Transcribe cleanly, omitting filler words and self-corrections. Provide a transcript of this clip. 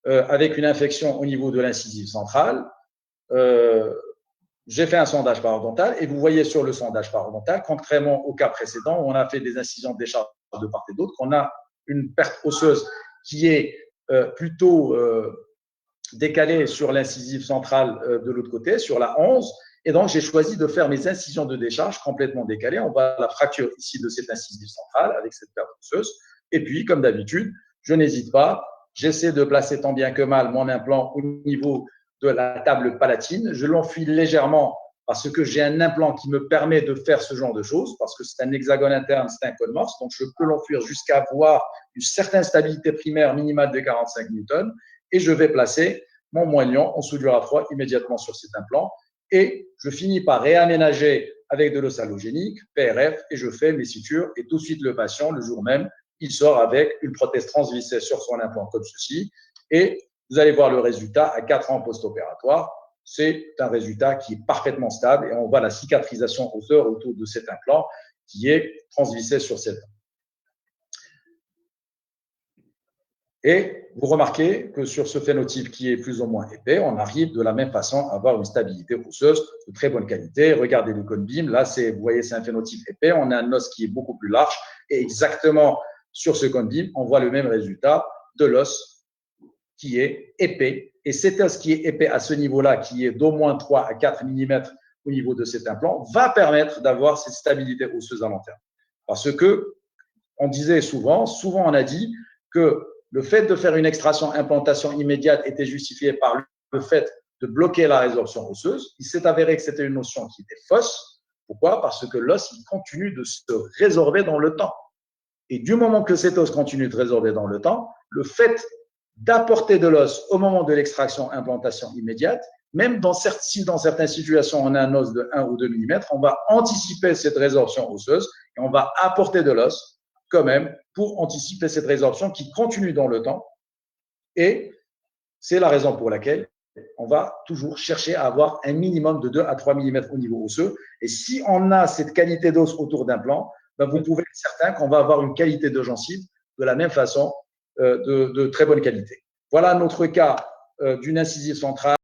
avec une infection au niveau de l'incisive centrale. J'ai fait un sondage parodontal et vous voyez sur le sondage parodontal, contrairement au cas précédent où on a fait des incisions de décharge de part et d'autre, qu'on a une perte osseuse qui est plutôt décalée sur l'incisive centrale de l'autre côté, sur la 11. Et donc, j'ai choisi de faire mes incisions de décharge complètement décalées. On voit la fracture ici de cette incisive centrale avec cette perte osseuse. Et puis, comme d'habitude, je n'hésite pas. J'essaie de placer tant bien que mal mon implant au niveau de la table palatine. Je l'enfuis légèrement parce que j'ai un implant qui me permet de faire ce genre de choses, parce que c'est un hexagone interne, c'est un code Morse, donc je peux l'enfuir jusqu'à avoir une certaine stabilité primaire minimale de 45 newtons, et je vais placer mon moignon en soudure à froid immédiatement sur cet implant, et je finis par réaménager avec de l'os allogénique, PRF, et je fais mes sutures, et tout de suite le patient, le jour même, il sort avec une prothèse transvissée sur son implant comme ceci, et vous allez voir le résultat à 4 ans post-opératoire. C'est un résultat qui est parfaitement stable et on voit la cicatrisation osseuse autour de cet implant qui est transvissé sur cette dent. Et vous remarquez que sur ce phénotype qui est plus ou moins épais, on arrive de la même façon à avoir une stabilité osseuse de très bonne qualité. Regardez le cone beam, là, vous voyez, c'est un phénotype épais. On a un os qui est beaucoup plus large et exactement sur ce cone beam, on voit le même résultat de l'os qui est épais. Et cet os qui est épais à ce niveau-là, qui est d'au moins 3 à 4 mm au niveau de cet implant, va permettre d'avoir cette stabilité osseuse à long terme. Parce que, on disait souvent on a dit que le fait de faire une extraction implantation immédiate était justifié par le fait de bloquer la résorption osseuse. Il s'est avéré que c'était une notion qui était fausse. Pourquoi? Parce que l'os, il continue de se résorber dans le temps. Et du moment que cet os continue de résorber dans le temps, le fait d'apporter de l'os au moment de l'extraction implantation immédiate, même si dans certaines situations on a un os de 1 ou 2 mm, on va anticiper cette résorption osseuse et on va apporter de l'os quand même pour anticiper cette résorption qui continue dans le temps. Et c'est la raison pour laquelle on va toujours chercher à avoir un minimum de 2 à 3 mm au niveau osseux. Et si on a cette qualité d'os autour d'un plan, ben vous pouvez être certain qu'on va avoir une qualité de gencive de la même façon, de très bonne qualité. Voilà notre cas d'une incisive centrale.